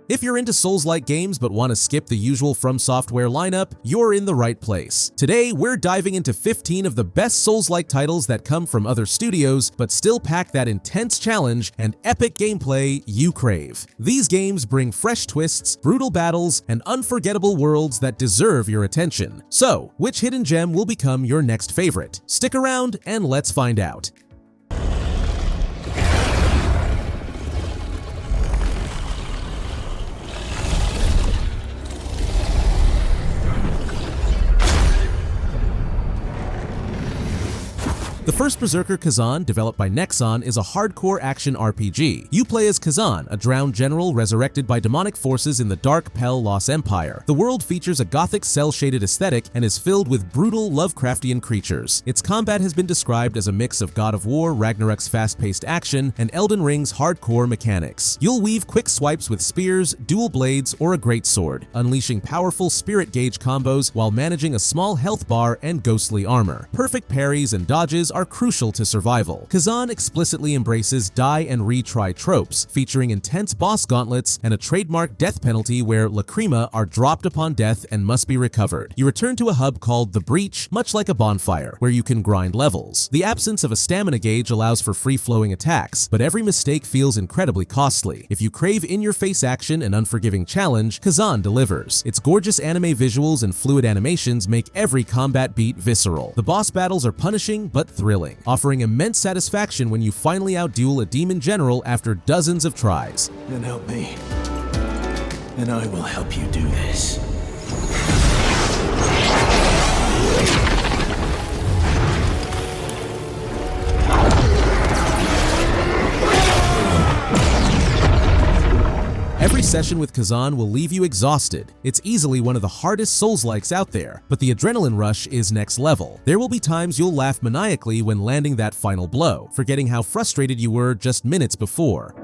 If you're into Souls-like games but want to skip the usual FromSoftware lineup, you're in the right place. Today, we're diving into 15 of the best Souls-like titles that come from other studios but still pack that intense challenge and epic gameplay you crave. These games bring fresh twists, brutal battles, and unforgettable worlds that deserve your attention. So, which hidden gem will become your next favorite? Stick around and let's find out. The first Berserker, Khazan, developed by Nexon, is a hardcore action RPG. You play as Khazan, a drowned general resurrected by demonic forces in the dark Pel Lost Empire. The world features a gothic cel-shaded aesthetic and is filled with brutal Lovecraftian creatures. Its combat has been described as a mix of God of War, Ragnarok's fast-paced action, and Elden Ring's hardcore mechanics. You'll weave quick swipes with spears, dual blades, or a greatsword, unleashing powerful spirit gauge combos while managing a small health bar and ghostly armor. Perfect parries and dodges are crucial to survival. Khazan explicitly embraces die and retry tropes, featuring intense boss gauntlets and a trademark death penalty where lacrima are dropped upon death and must be recovered. You return to a hub called The Breach, much like a bonfire, where you can grind levels. The absence of a stamina gauge allows for free-flowing attacks, but every mistake feels incredibly costly. If you crave in-your-face action and unforgiving challenge, Khazan delivers. Its gorgeous anime visuals and fluid animations make every combat beat visceral. The boss battles are punishing but thrilling, offering immense satisfaction when you finally outduel a demon general after dozens of tries. Then help me, and I will help you do this. Every session with Khazan will leave you exhausted. It's easily one of the hardest Souls-likes out there, but the adrenaline rush is next level. There will be times you'll laugh maniacally when landing that final blow, forgetting how frustrated you were just minutes before.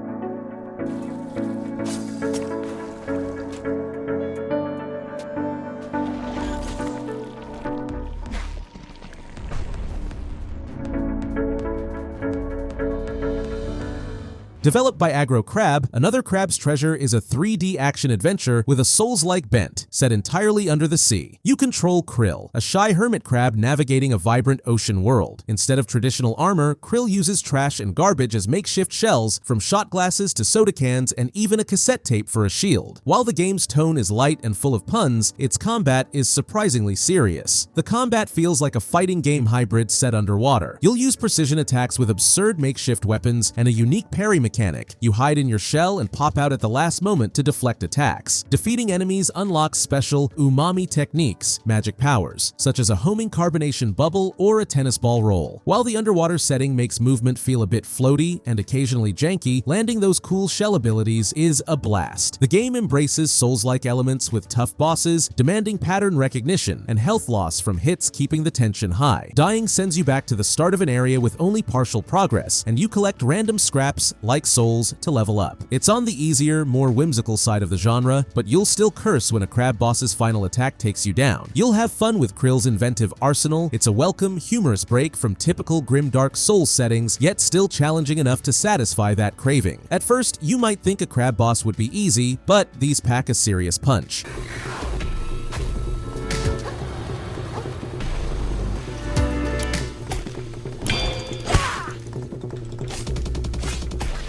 Developed by Aggro Crab, Another Crab's Treasure is a 3D action-adventure with a Souls-like bent, set entirely under the sea. You control Krill, a shy hermit crab navigating a vibrant ocean world. Instead of traditional armor, Krill uses trash and garbage as makeshift shells, from shot glasses to soda cans and even a cassette tape for a shield. While the game's tone is light and full of puns, its combat is surprisingly serious. The combat feels like a fighting game hybrid set underwater. You'll use precision attacks with absurd makeshift weapons and a unique parry mechanic. You hide in your shell and pop out at the last moment to deflect attacks. Defeating enemies unlocks special umami techniques, magic powers, such as a homing carbonation bubble or a tennis ball roll. While the underwater setting makes movement feel a bit floaty and occasionally janky, landing those cool shell abilities is a blast. The game embraces Souls-like elements with tough bosses, demanding pattern recognition, and health loss from hits keeping the tension high. Dying sends you back to the start of an area with only partial progress, and you collect random scraps like souls to level up. It's on the easier, more whimsical side of the genre, but you'll still curse when a crab boss's final attack takes you down. You'll have fun with Krill's inventive arsenal. It's a welcome, humorous break from typical grimdark Souls settings, yet still challenging enough to satisfy that craving. At first, you might think a crab boss would be easy, but these pack a serious punch.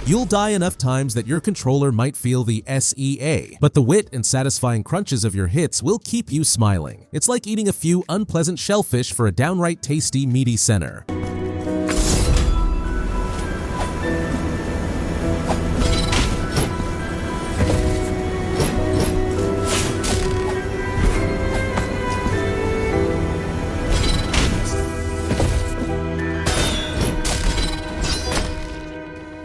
You'll die enough times that your controller might feel the SEA, but the wit and satisfying crunches of your hits will keep you smiling. It's like eating a few unpleasant shellfish for a downright tasty, meaty center.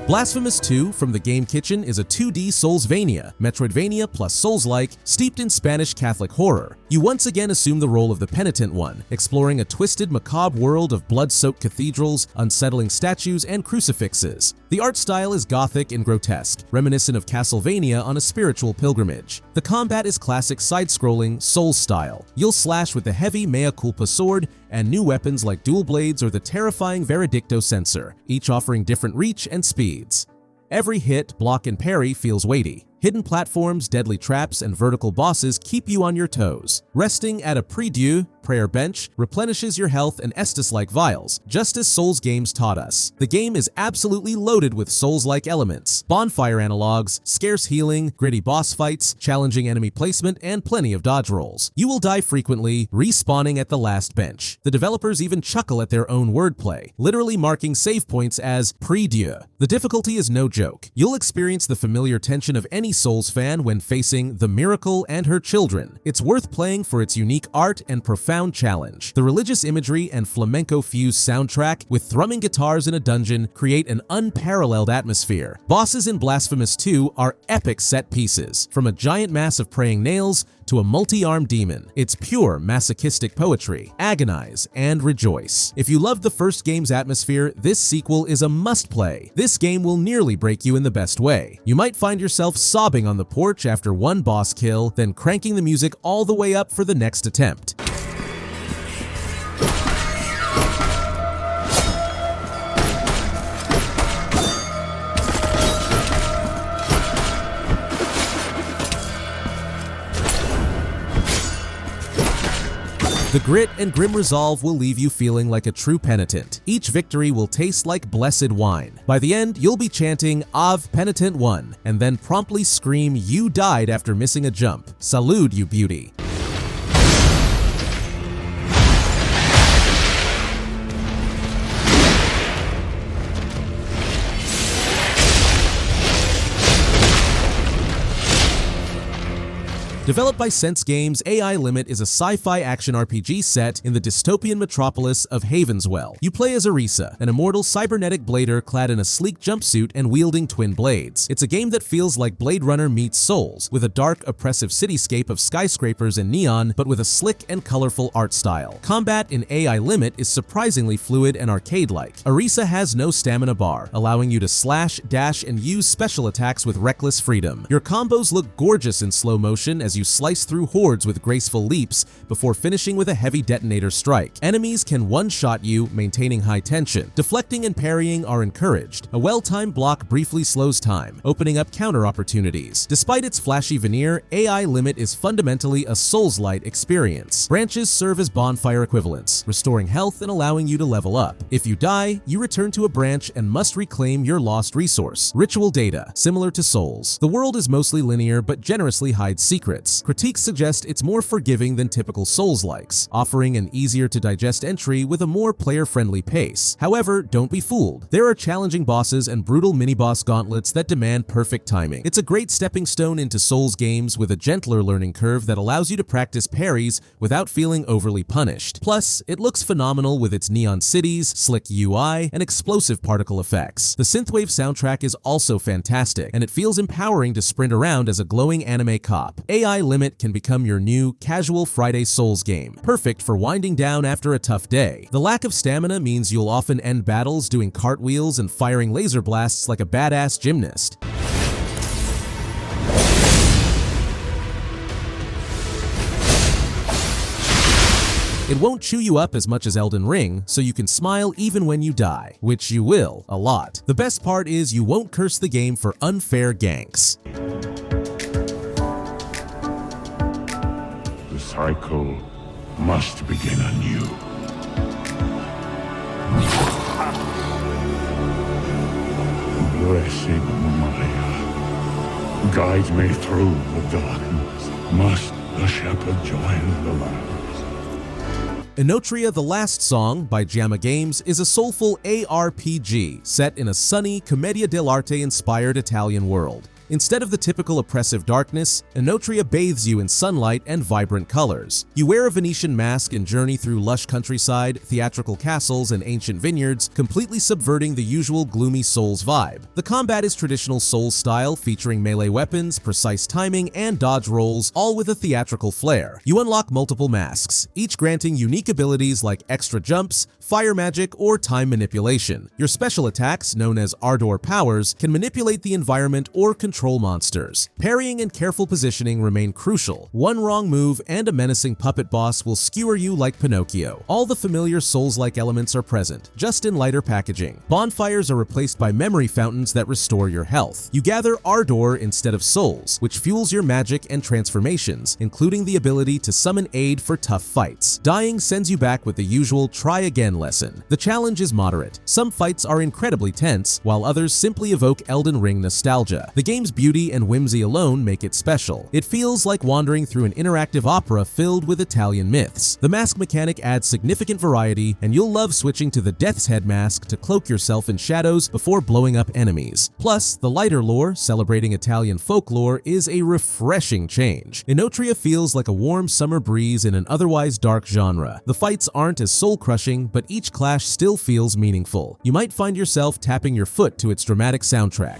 Blasphemous 2 from the Game Kitchen is a 2D Soulsvania, Metroidvania plus Souls-like, steeped in Spanish Catholic horror. You once again assume the role of the penitent one, exploring a twisted, macabre world of blood-soaked cathedrals, unsettling statues, and crucifixes. The art style is gothic and grotesque, reminiscent of Castlevania on a spiritual pilgrimage. The combat is classic side-scrolling, Souls style. You'll slash with the heavy mea culpa sword, and new weapons like dual blades or the terrifying Veredicto sensor, each offering different reach and speeds. Every hit, block, and parry feels weighty. Hidden platforms, deadly traps, and vertical bosses keep you on your toes. Resting at a prie-dieu, prayer bench, replenishes your health and Estus-like vials, just as Souls games taught us. The game is absolutely loaded with Souls-like elements, bonfire analogs, scarce healing, gritty boss fights, challenging enemy placement, and plenty of dodge rolls. You will die frequently, respawning at the last bench. The developers even chuckle at their own wordplay, literally marking save points as prie-dieu. The difficulty is no joke. You'll experience the familiar tension of any Souls fan when facing the Miracle and her children. It's worth playing for its unique art and profound challenge. The religious imagery and flamenco-fused soundtrack with thrumming guitars in a dungeon create an unparalleled atmosphere. Bosses in Blasphemous II are epic set pieces, from a giant mass of praying nails to a multi-armed demon. It's pure masochistic poetry. Agonize and rejoice. If you loved the first game's atmosphere, this sequel is a must-play. This game will nearly break you in the best way. You might find yourself sobbing on the porch after one boss kill, then cranking the music all the way up for the next attempt. The grit and grim resolve will leave you feeling like a true penitent. Each victory will taste like blessed wine. By the end, you'll be chanting Ave Penitent One, and then promptly scream you died after missing a jump. Salute, you beauty. Developed by Sense Games, AI Limit is a sci-fi action RPG set in the dystopian metropolis of Havenswell. You play as Orisa, an immortal cybernetic blader clad in a sleek jumpsuit and wielding twin blades. It's a game that feels like Blade Runner meets Souls, with a dark, oppressive cityscape of skyscrapers and neon, but with a slick and colorful art style. Combat in AI Limit is surprisingly fluid and arcade-like. Orisa has no stamina bar, allowing you to slash, dash, and use special attacks with reckless freedom. Your combos look gorgeous in slow motion as you slice through hordes with graceful leaps before finishing with a heavy detonator strike. Enemies can one-shot you, maintaining high tension. Deflecting and parrying are encouraged. A well-timed block briefly slows time, opening up counter opportunities. Despite its flashy veneer, AI Limit is fundamentally a Souls-like experience. Branches serve as bonfire equivalents, restoring health and allowing you to level up. If you die, you return to a branch and must reclaim your lost resource. Ritual data, similar to Souls. The world is mostly linear but generously hides secrets. Critiques suggest it's more forgiving than typical Souls-likes, offering an easier-to-digest entry with a more player-friendly pace. However, don't be fooled. There are challenging bosses and brutal mini-boss gauntlets that demand perfect timing. It's a great stepping stone into Souls games with a gentler learning curve that allows you to practice parries without feeling overly punished. Plus, it looks phenomenal with its neon cities, slick UI, and explosive particle effects. The synthwave soundtrack is also fantastic, and it feels empowering to sprint around as a glowing anime cop. AI Limit can become your new casual Friday Souls game, perfect for winding down after a tough day. The lack of stamina means you'll often end battles doing cartwheels and firing laser blasts like a badass gymnast. It won't chew you up as much as Elden Ring, so you can smile even when you die, which you will, a lot. The best part is you won't curse the game for unfair ganks. The cycle must begin anew. Blessed Maya, guide me through the darkness. Must the shepherd join the lambs? Enotria: The Last Song by JAMA Games is a soulful ARPG set in a sunny, commedia dell'arte-inspired Italian world. Instead of the typical oppressive darkness, Enotria bathes you in sunlight and vibrant colors. You wear a Venetian mask and journey through lush countryside, theatrical castles, and ancient vineyards, completely subverting the usual gloomy Souls vibe. The combat is traditional Souls style, featuring melee weapons, precise timing, and dodge rolls, all with a theatrical flair. You unlock multiple masks, each granting unique abilities like extra jumps, fire magic, or time manipulation. Your special attacks, known as Ardor powers, can manipulate the environment or control control monsters. Parrying and careful positioning remain crucial. One wrong move and a menacing puppet boss will skewer you like Pinocchio. All the familiar Souls-like elements are present, just in lighter packaging. Bonfires are replaced by memory fountains that restore your health. You gather Ardor instead of souls, which fuels your magic and transformations, including the ability to summon aid for tough fights. Dying sends you back with the usual try again lesson. The challenge is moderate. Some fights are incredibly tense, while others simply evoke Elden Ring nostalgia. The game's beauty and whimsy alone make it special. It feels like wandering through an interactive opera filled with Italian myths. The mask mechanic adds significant variety, and you'll love switching to the Death's Head mask to cloak yourself in shadows before blowing up enemies. Plus, the lighter lore, celebrating Italian folklore, is a refreshing change. Enotria feels like a warm summer breeze in an otherwise dark genre. The fights aren't as soul-crushing, but each clash still feels meaningful. You might find yourself tapping your foot to its dramatic soundtrack.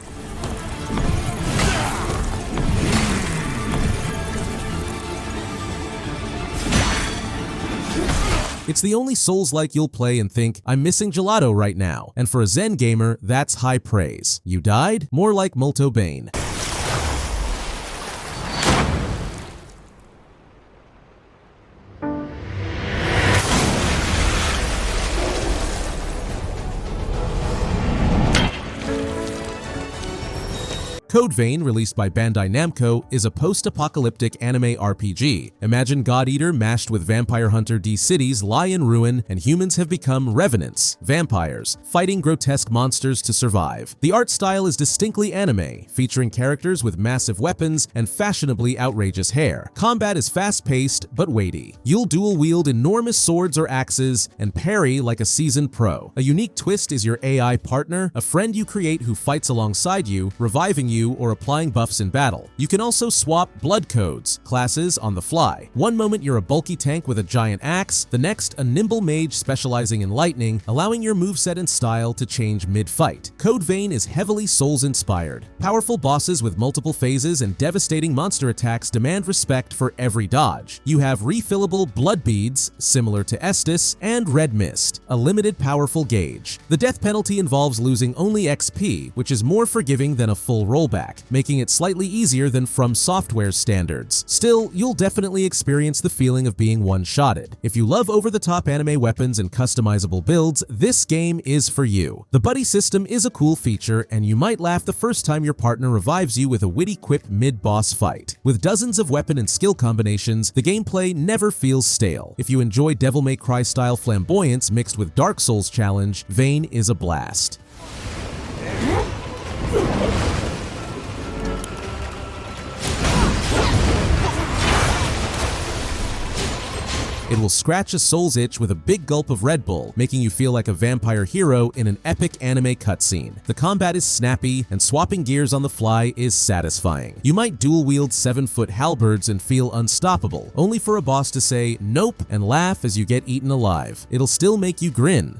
It's the only Souls-like you'll play and think, I'm missing gelato right now. And for a Zen gamer, that's high praise. You died? More like molto bene. Code Vein, released by Bandai Namco, is a post-apocalyptic anime RPG. Imagine God Eater mashed with Vampire Hunter D cities lie in ruin, and humans have become revenants, vampires, fighting grotesque monsters to survive. The art style is distinctly anime, featuring characters with massive weapons and fashionably outrageous hair. Combat is fast-paced but weighty. You'll dual-wield enormous swords or axes and parry like a seasoned pro. A unique twist is your AI partner, a friend you create who fights alongside you, reviving you or applying buffs in battle. You can also swap blood codes, classes on the fly. One moment you're a bulky tank with a giant axe, the next a nimble mage specializing in lightning, allowing your moveset and style to change mid-fight. Code Vein is heavily Souls-inspired. Powerful bosses with multiple phases and devastating monster attacks demand respect for every dodge. You have refillable blood beads, similar to Estus, and Red Mist, a limited powerful gauge. The death penalty involves losing only XP, which is more forgiving than a full rollback, making it slightly easier than FromSoftware's standards. Still, you'll definitely experience the feeling of being one-shotted. If you love over-the-top anime weapons and customizable builds, this game is for you. The buddy system is a cool feature, and you might laugh the first time your partner revives you with a witty quip mid-boss fight. With dozens of weapon and skill combinations, the gameplay never feels stale. If you enjoy Devil May Cry-style flamboyance mixed with Dark Souls challenge, Vein is a blast. It will scratch a soul's itch with a big gulp of Red Bull, making you feel like a vampire hero in an epic anime cutscene. The combat is snappy, and swapping gears on the fly is satisfying. You might dual-wield 7-foot halberds and feel unstoppable, only for a boss to say nope and laugh as you get eaten alive. It'll still make you grin.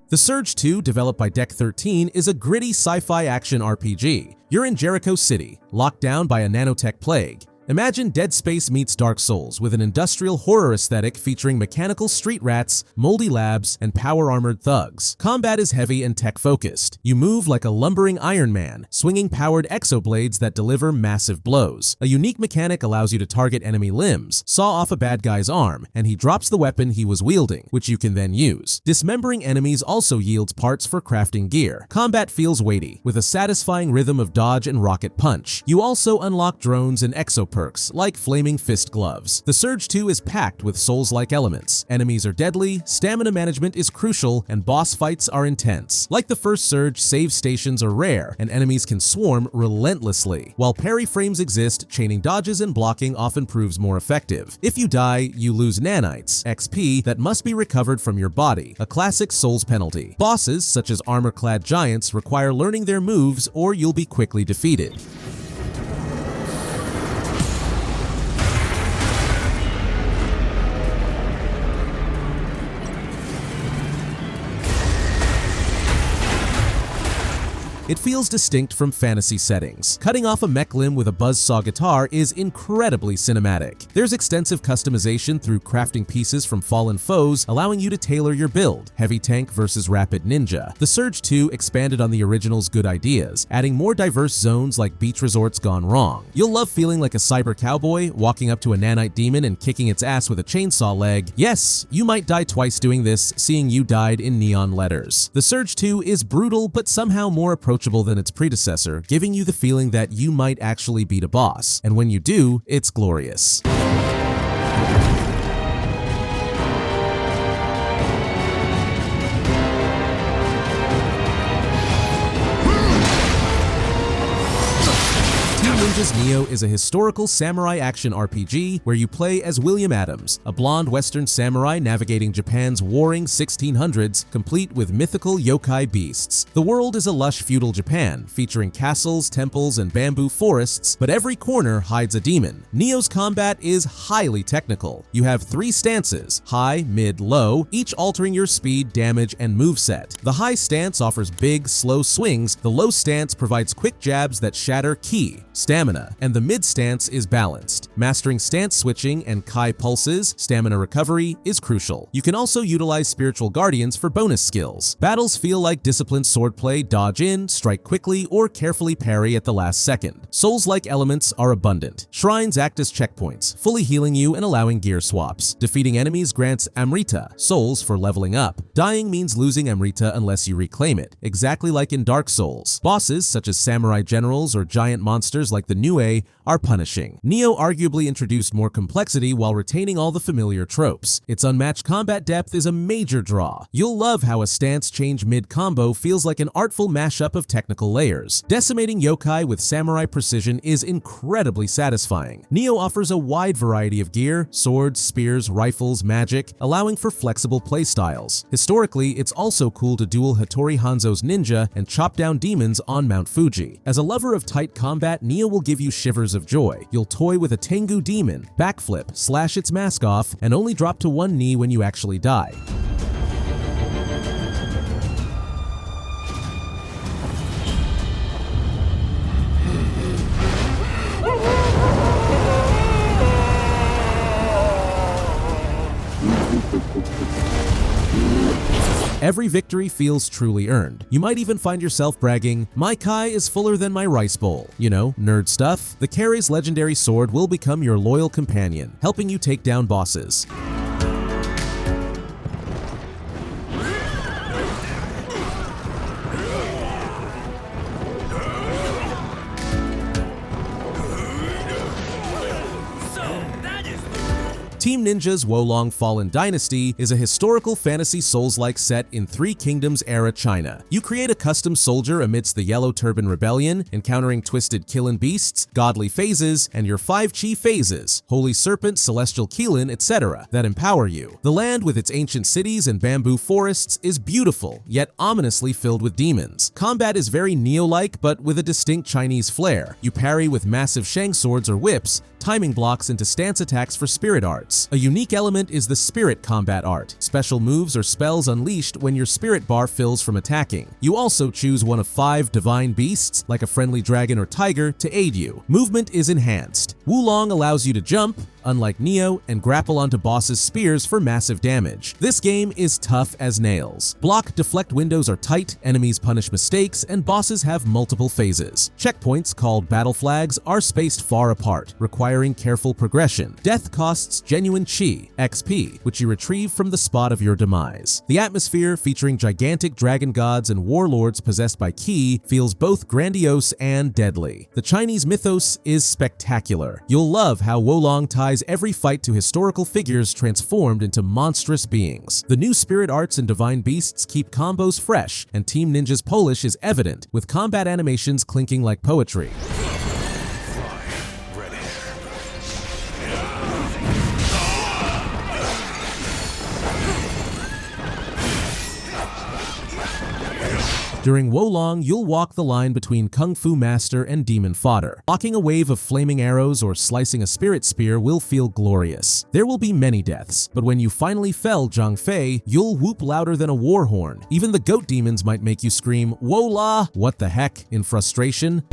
The Surge 2, developed by Deck 13, is a gritty sci-fi action RPG. You're in Jericho City, locked down by a nanotech plague. Imagine Dead Space meets Dark Souls with an industrial horror aesthetic featuring mechanical street rats, moldy labs, and power-armored thugs. Combat is heavy and tech-focused. You move like a lumbering Iron Man, swinging powered exoblades that deliver massive blows. A unique mechanic allows you to target enemy limbs, saw off a bad guy's arm, and he drops the weapon he was wielding, which you can then use. Dismembering enemies also yields parts for crafting gear. Combat feels weighty, with a satisfying rhythm of dodge and rocket punch. You also unlock drones and exo perks, like Flaming Fist gloves. The Surge 2 is packed with Souls-like elements. Enemies are deadly, stamina management is crucial, and boss fights are intense. Like the first Surge, save stations are rare, and enemies can swarm relentlessly. While parry frames exist, chaining dodges and blocking often proves more effective. If you die, you lose nanites, XP, that must be recovered from your body, a classic Souls penalty. Bosses, such as armor-clad giants, require learning their moves or you'll be quickly defeated. It feels distinct from fantasy settings. Cutting off a mech limb with a buzzsaw guitar is incredibly cinematic. There's extensive customization through crafting pieces from fallen foes, allowing you to tailor your build, heavy tank versus rapid ninja. The Surge 2 expanded on the original's good ideas, adding more diverse zones like beach resorts gone wrong. You'll love feeling like a cyber cowboy, walking up to a nanite demon and kicking its ass with a chainsaw leg. Yes, you might die twice doing this, seeing you died in neon letters. The Surge 2 is brutal but somehow more approachable than its predecessor, giving you the feeling that you might actually beat a boss. And when you do, it's glorious. Ninja's Nioh is a historical samurai action RPG where you play as William Adams, a blonde Western samurai navigating Japan's warring 1600s, complete with mythical yokai beasts. The world is a lush feudal Japan, featuring castles, temples, and bamboo forests, but every corner hides a demon. Nioh's combat is highly technical. You have 3 stances, high, mid, low, each altering your speed, damage, and moveset. The high stance offers big, slow swings, the low stance provides quick jabs that shatter ki, stamina, and the mid stance is balanced. Mastering stance switching and Kai pulses, stamina recovery, is crucial. You can also utilize spiritual guardians for bonus skills. Battles feel like disciplined swordplay, dodge in, strike quickly, or carefully parry at the last second. Souls-like elements are abundant. Shrines act as checkpoints, fully healing you and allowing gear swaps. Defeating enemies grants Amrita, souls for leveling up. Dying means losing Amrita unless you reclaim it, exactly like in Dark Souls. Bosses, such as samurai generals or giant monsters like the Nioh, are punishing. Nioh arguably introduced more complexity while retaining all the familiar tropes. Its unmatched combat depth is a major draw. You'll love how a stance change mid-combo feels like an artful mashup of technical layers. Decimating yokai with samurai precision is incredibly satisfying. Nioh offers a wide variety of gear, swords, spears, rifles, magic, allowing for flexible playstyles. Historically, it's also cool to duel Hattori Hanzo's ninja and chop down demons on Mount Fuji. As a lover of tight combat, Nioh will give you shivers of joy. You'll toy with a Tengu demon, backflip, slash its mask off, and only drop to one knee when you actually die. Every victory feels truly earned. You might even find yourself bragging, "My Kai is fuller than my rice bowl." You know, nerd stuff. The Kare's legendary sword will become your loyal companion, helping you take down bosses. Team Ninja's Wukong Fallen Dynasty is a historical fantasy Souls-like set in Three Kingdoms-era China. You create a custom soldier amidst the Yellow Turban Rebellion, encountering twisted Kilin beasts, godly phases, and your 5 chi phases, Holy Serpent, Celestial Kilin, etc., that empower you. The land with its ancient cities and bamboo forests is beautiful, yet ominously filled with demons. Combat is very Nioh-like, but with a distinct Chinese flair. You parry with massive shang swords or whips, timing blocks into stance attacks for spirit arts. A unique element is the spirit combat art, special moves or spells unleashed when your spirit bar fills from attacking. You also choose one of 5 divine beasts, like a friendly dragon or tiger, to aid you. Movement is enhanced. Wukong allows you to jump, unlike Nioh, and grapple onto bosses' spears for massive damage. This game is tough as nails. Block deflect windows are tight, enemies punish mistakes, and bosses have multiple phases. Checkpoints, called battle flags, are spaced far apart, requiring careful progression. Death costs genuine chi, XP, which you retrieve from the spot of your demise. The atmosphere, featuring gigantic dragon gods and warlords possessed by ki, feels both grandiose and deadly. The Chinese mythos is spectacular. You'll love how Wukong ties every fight to historical figures transformed into monstrous beings. The new spirit arts and divine beasts keep combos fresh, and Team Ninja's polish is evident, with combat animations clinking like poetry. During Wulong, you'll walk the line between Kung Fu Master and Demon Fodder. Blocking a wave of flaming arrows or slicing a spirit spear will feel glorious. There will be many deaths, but when you finally fell Zhang Fei, you'll whoop louder than a war horn. Even the goat demons might make you scream, "Wola! What the heck?" in frustration.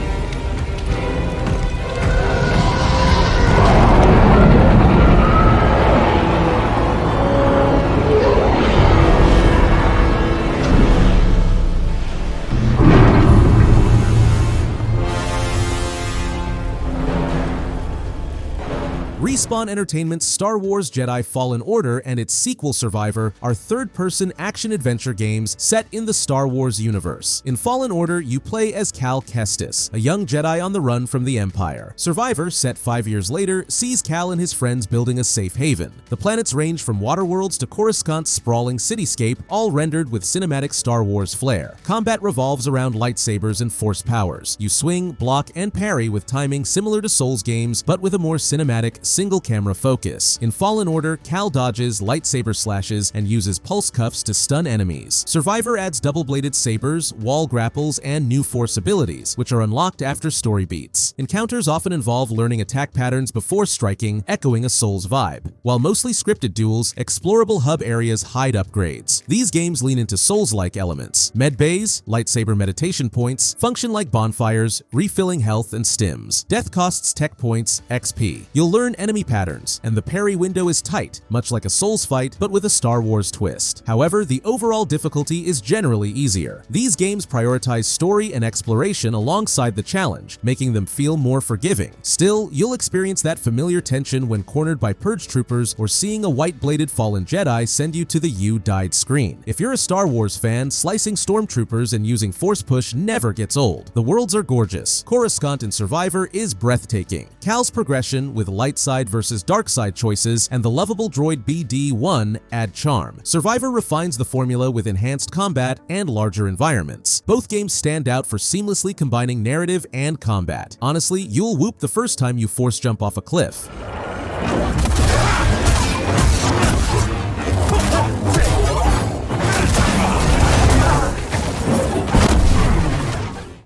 Respawn Entertainment's Star Wars Jedi Fallen Order and its sequel Survivor are third-person action-adventure games set in the Star Wars universe. In Fallen Order, you play as Cal Kestis, a young Jedi on the run from the Empire. Survivor, set 5 years later, sees Cal and his friends building a safe haven. The planets range from waterworlds to Coruscant's sprawling cityscape, all rendered with cinematic Star Wars flair. Combat revolves around lightsabers and force powers. You swing, block, and parry with timing similar to Souls games, but with a more cinematic, single-camera focus. In Fallen Order, Cal dodges, lightsaber slashes, and uses pulse cuffs to stun enemies. Survivor adds double-bladed sabers, wall grapples, and new force abilities, which are unlocked after story beats. Encounters often involve learning attack patterns before striking, echoing a Souls vibe. While mostly scripted duels, explorable hub areas hide upgrades. These games lean into Souls-like elements. Med bays, lightsaber meditation points, function like bonfires, refilling health and stims. Death costs tech points, XP. You'll learn enemy patterns, and the parry window is tight, much like a Souls fight, but with a Star Wars twist. However, the overall difficulty is generally easier. These games prioritize story and exploration alongside the challenge, making them feel more forgiving. Still, you'll experience that familiar tension when cornered by purge troopers or seeing a white-bladed fallen Jedi send you to the "you died" screen. If you're a Star Wars fan, slicing stormtroopers and using force push never gets old. The worlds are gorgeous. Coruscant in Survivor is breathtaking. Cal's progression with light side versus dark side choices and the lovable droid BD-1 add charm. Survivor refines the formula with enhanced combat and larger environments. Both games stand out for seamlessly combining narrative and combat. Honestly, you'll whoop the first time you force jump off a cliff.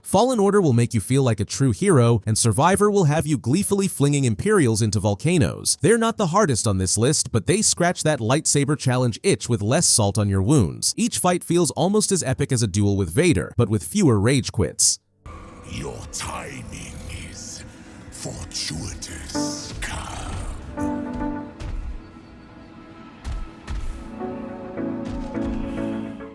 Fallen Order will make you feel like a true hero, and Survivor will have you gleefully flinging Imperials into volcanoes. They're not the hardest on this list, but they scratch that lightsaber challenge itch with less salt on your wounds. Each fight feels almost as epic as a duel with Vader, but with fewer rage quits. Your timing is fortuitous, Cal.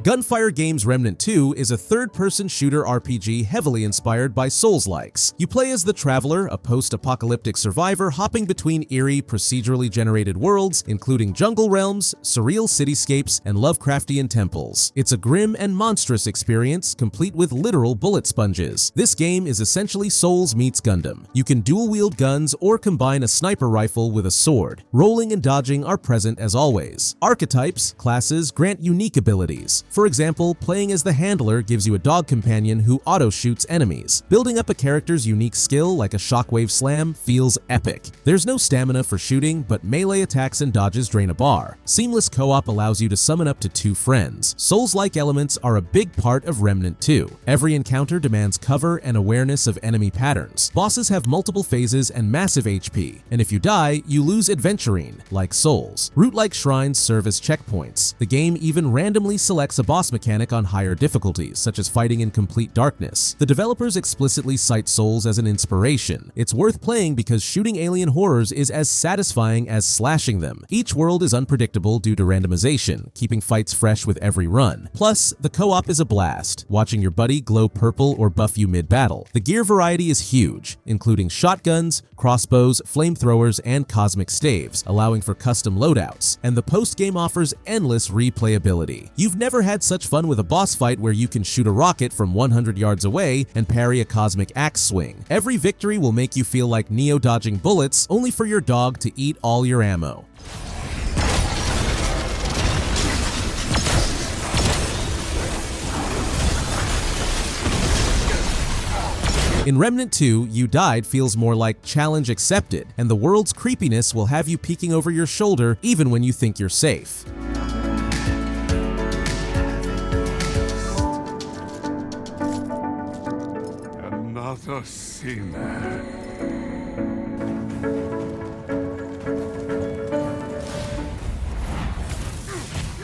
Gunfire Games' Remnant II is a third-person shooter RPG heavily inspired by Souls-likes. You play as the Traveler, a post-apocalyptic survivor hopping between eerie, procedurally generated worlds, including jungle realms, surreal cityscapes, and Lovecraftian temples. It's a grim and monstrous experience, complete with literal bullet sponges. This game is essentially Souls meets Gundam. You can dual-wield guns or combine a sniper rifle with a sword. Rolling and dodging are present as always. Archetypes, classes, grant unique abilities. For example, playing as the Handler gives you a dog companion who auto-shoots enemies. Building up a character's unique skill, like a shockwave slam, feels epic. There's no stamina for shooting, but melee attacks and dodges drain a bar. Seamless co-op allows you to summon up to 2 friends. Souls-like elements are a big part of Remnant 2. Every encounter demands cover and awareness of enemy patterns. Bosses have multiple phases and massive HP, and if you die, you lose adventurine, like Souls. Root-like shrines serve as checkpoints. The game even randomly selects a boss mechanic on higher difficulties, such as fighting in complete darkness. The developers explicitly cite Souls as an inspiration. It's worth playing because shooting alien horrors is as satisfying as slashing them. Each world is unpredictable due to randomization, keeping fights fresh with every run. Plus, the co-op is a blast, watching your buddy glow purple or buff you mid-battle. The gear variety is huge, including shotguns, crossbows, flamethrowers, and cosmic staves, allowing for custom loadouts. And the post-game offers endless replayability. You've never had such fun with a boss fight where you can shoot a rocket from 100 yards away and parry a cosmic axe swing. Every victory will make you feel like Nioh dodging bullets, only for your dog to eat all your ammo. In Remnant 2, You Died feels more like challenge accepted, and the world's creepiness will have you peeking over your shoulder even when you think you're safe.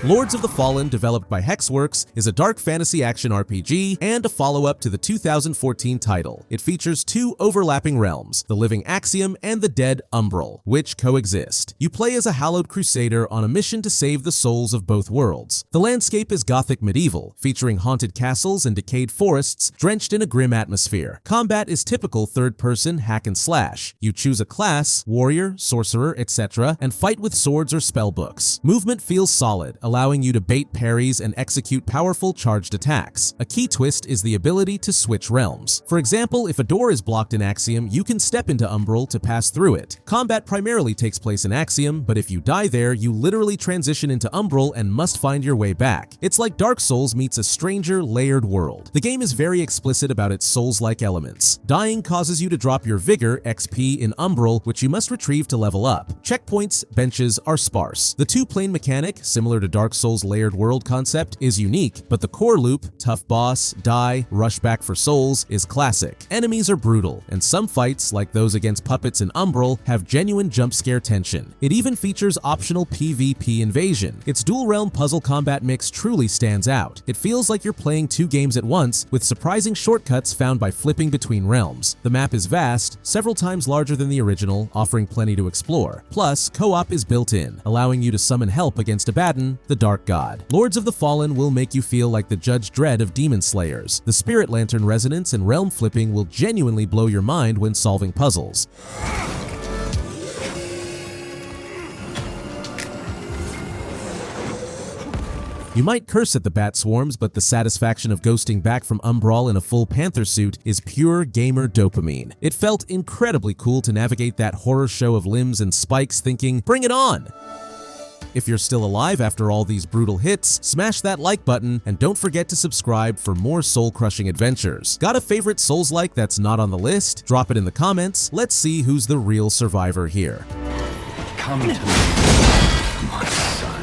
Lords of the Fallen, developed by Hexworks, is a dark fantasy action RPG and a follow-up to the 2014 title. It features two overlapping realms, the living Axiom and the dead Umbral, which coexist. You play as a hallowed crusader on a mission to save the souls of both worlds. The landscape is Gothic medieval, featuring haunted castles and decayed forests drenched in a grim atmosphere. Combat is typical third-person hack and slash. You choose a class, warrior, sorcerer, etc., and fight with swords or spellbooks. Movement feels solid, allowing you to bait parries and execute powerful charged attacks. A key twist is the ability to switch realms. For example, if a door is blocked in Axiom, you can step into Umbral to pass through it. Combat primarily takes place in Axiom, but if you die there, you literally transition into Umbral and must find your way back. It's like Dark Souls meets a stranger, layered world. The game is very explicit about its Souls-like elements. Dying causes you to drop your Vigor, XP, in Umbral, which you must retrieve to level up. Checkpoints, benches are sparse. The two-plane mechanic, similar to Dark Souls' layered world concept, is unique, but the core loop, tough boss, die, rush back for souls, is classic. Enemies are brutal, and some fights, like those against puppets in Umbral, have genuine jump scare tension. It even features optional PvP invasion. Its dual-realm puzzle combat mix truly stands out. It feels like you're playing two games at once, with surprising shortcuts found by flipping between realms. The map is vast, several times larger than the original, offering plenty to explore. Plus, co-op is built in, allowing you to summon help against Abaddon, the Dark God. Lords of the Fallen will make you feel like the Judge Dredd of Demon Slayers. The Spirit Lantern resonance and realm flipping will genuinely blow your mind when solving puzzles. You might curse at the bat swarms, but the satisfaction of ghosting back from Umbral in a full panther suit is pure gamer dopamine. It felt incredibly cool to navigate that horror show of limbs and spikes thinking, bring it on! If you're still alive after all these brutal hits, smash that like button and don't forget to subscribe for more soul-crushing adventures. Got a favorite Souls-like that's not on the list? Drop it in the comments. Let's see who's the real survivor here. Come to me, my son.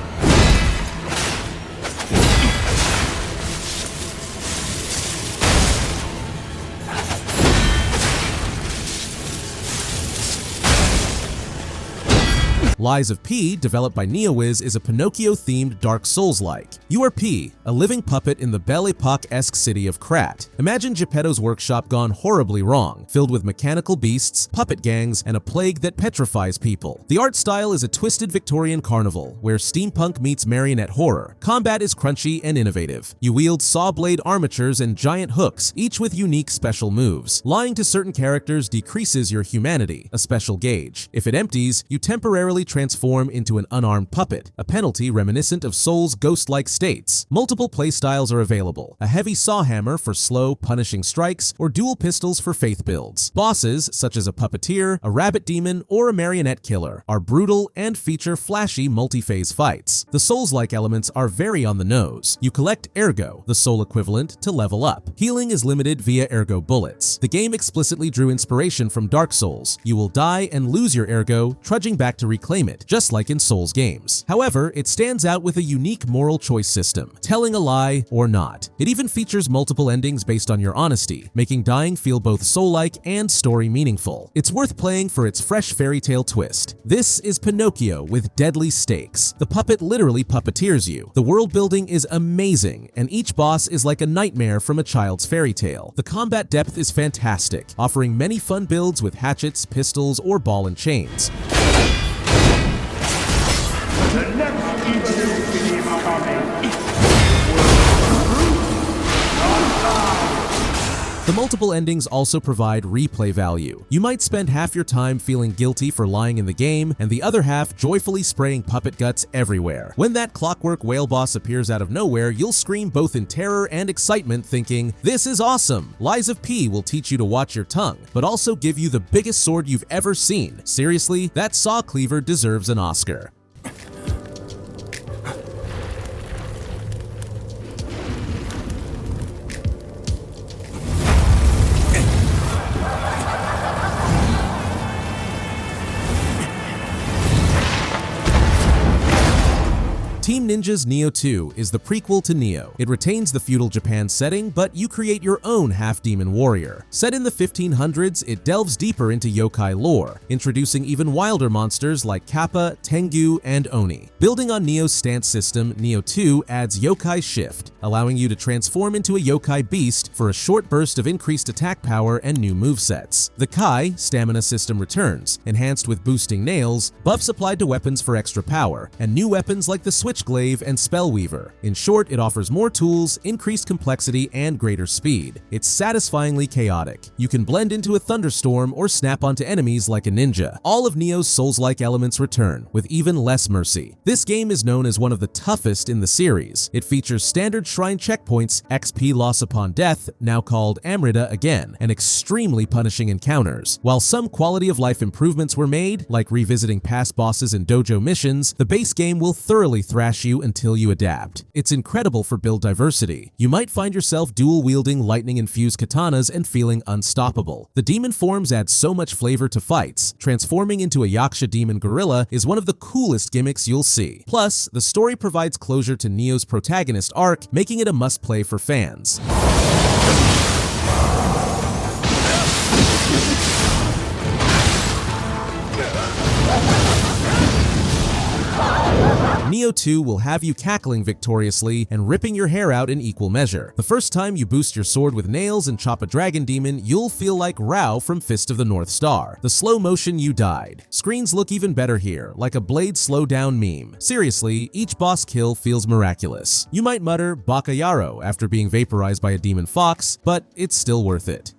Lies of P, developed by Nioh, is a Pinocchio-themed Dark Souls-like. You are P, a living puppet in the Belle Epoque-esque city of Krat. Imagine Geppetto's workshop gone horribly wrong, filled with mechanical beasts, puppet gangs, and a plague that petrifies people. The art style is a twisted Victorian carnival, where steampunk meets marionette horror. Combat is crunchy and innovative. You wield saw blade armatures and giant hooks, each with unique special moves. Lying to certain characters decreases your humanity, a special gauge. If it empties, you temporarily transform into an unarmed puppet, a penalty reminiscent of Souls' ghost-like states. Multiple playstyles are available: a heavy saw hammer for slow, punishing strikes, or dual pistols for faith builds. Bosses, such as a puppeteer, a rabbit demon, or a marionette killer, are brutal and feature flashy multi-phase fights. The Souls-like elements are very on the nose. You collect Ergo, the soul equivalent, to level up. Healing is limited via Ergo bullets. The game explicitly drew inspiration from Dark Souls. You will die and lose your Ergo, trudging back to reclaim it, just like in Souls games. However, it stands out with a unique moral choice system, telling a lie or not. It even features multiple endings based on your honesty, making dying feel both soul-like and story meaningful. It's worth playing for its fresh fairy tale twist. This is Pinocchio with deadly stakes. The puppet literally puppeteers you. The world building is amazing, and each boss is like a nightmare from a child's fairy tale. The combat depth is fantastic, offering many fun builds with hatchets, pistols, or ball and chains. The multiple endings also provide replay value. You might spend half your time feeling guilty for lying in the game, and the other half joyfully spraying puppet guts everywhere. When that clockwork whale boss appears out of nowhere, you'll scream both in terror and excitement thinking, this is awesome! Lies of P will teach you to watch your tongue, but also give you the biggest sword you've ever seen. Seriously, that saw cleaver deserves an Oscar. Team Team Ninja's Nioh 2 is the prequel to Nioh. It retains the feudal Japan setting, but you create your own half-demon warrior. Set in the 1500s, it delves deeper into yokai lore, introducing even wilder monsters like Kappa, Tengu, and Oni. Building on Nioh's stance system, Nioh 2 adds Yokai Shift, allowing you to transform into a yokai beast for a short burst of increased attack power and new movesets. The Kai stamina system returns, enhanced with boosting nails, buffs applied to weapons for extra power, and new weapons like the Switchglaive and Spellweaver. In short, it offers more tools, increased complexity, and greater speed. It's satisfyingly chaotic. You can blend into a thunderstorm or snap onto enemies like a ninja. All of Nioh's Souls-like elements return, with even less mercy. This game is known as one of the toughest in the series. It features standard shrine checkpoints, XP loss upon death, now called Amrita again, and extremely punishing encounters. While some quality of life improvements were made, like revisiting past bosses and dojo missions, the base game will thoroughly thrash you until you adapt. It's incredible for build diversity. You might find yourself dual-wielding lightning-infused katanas and feeling unstoppable. The demon forms add so much flavor to fights. Transforming into a Yaksha demon gorilla is one of the coolest gimmicks you'll see. Plus, the story provides closure to Nioh's protagonist arc, making it a must-play for fans. Nioh 2 will have you cackling victoriously and ripping your hair out in equal measure. The first time you boost your sword with nails and chop a dragon demon, you'll feel like Rao from Fist of the North Star. The slow motion you died. Screens look even better here, like a blade slow down meme. Seriously, each boss kill feels miraculous. You might mutter Bakayaro after being vaporized by a demon fox, but it's still worth it.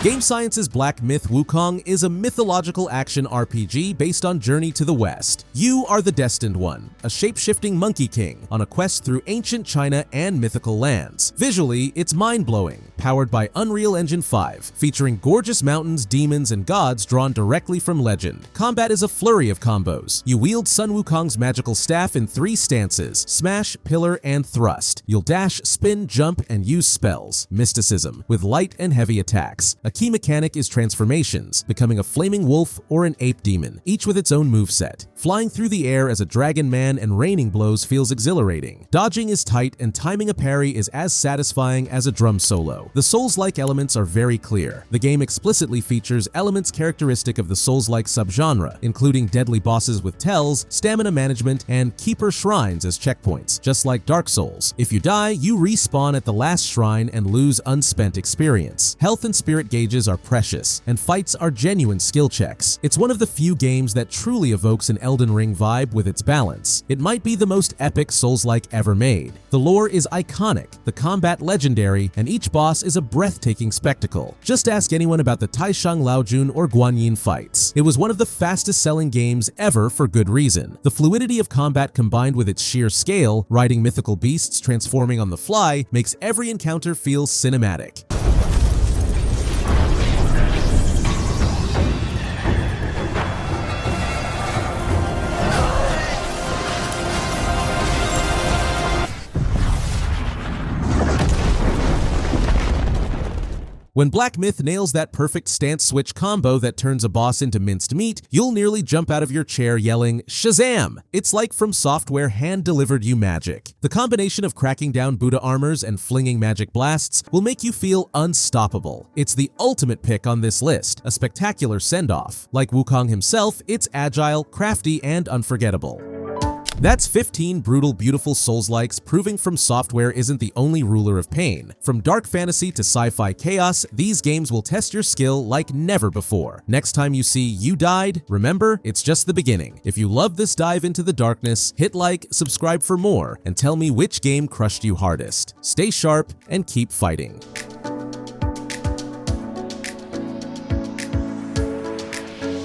Game Science's Black Myth Wukong is a mythological action RPG based on Journey to the West. You are the Destined One, a shape-shifting monkey king on a quest through ancient China and mythical lands. Visually, it's mind-blowing, powered by Unreal Engine 5, featuring gorgeous mountains, demons, and gods drawn directly from legend. Combat is a flurry of combos. You wield Sun Wukong's magical staff in 3 stances: Smash, Pillar, and Thrust. You'll dash, spin, jump, and use spells. Mysticism, with light and heavy attacks. A key mechanic is transformations, becoming a flaming wolf or an ape demon, each with its own moveset. Flying through the air as a dragon man and raining blows feels exhilarating. Dodging is tight, and timing a parry is as satisfying as a drum solo. The Souls-like elements are very clear. The game explicitly features elements characteristic of the Souls-like subgenre, including deadly bosses with tells, stamina management, and keeper shrines as checkpoints, just like Dark Souls. If you die, you respawn at the last shrine and lose unspent experience. Health and spirit gauges are precious, and fights are genuine skill checks. It's one of the few games that truly evokes an Elden Ring vibe with its balance. It might be the most epic Souls-like ever made. The lore is iconic, the combat legendary, and each boss is a breathtaking spectacle. Just ask anyone about the Taishang Laojun or Guanyin fights. It was one of the fastest-selling games ever for good reason. The fluidity of combat combined with its sheer scale, riding mythical beasts transforming on the fly, makes every encounter feel cinematic. When Black Myth nails that perfect stance switch combo that turns a boss into minced meat, you'll nearly jump out of your chair yelling, "Shazam!" It's like FromSoftware hand-delivered you magic. The combination of cracking down Buddha armors and flinging magic blasts will make you feel unstoppable. It's the ultimate pick on this list, a spectacular send-off. Like Wukong himself, it's agile, crafty, and unforgettable. That's 15 brutal, beautiful Souls-likes proving FromSoftware isn't the only ruler of pain. From dark fantasy to sci-fi chaos, these games will test your skill like never before. Next time you see You Died, remember, it's just the beginning. If you love this dive into the darkness, hit like, subscribe for more, and tell me which game crushed you hardest. Stay sharp and keep fighting.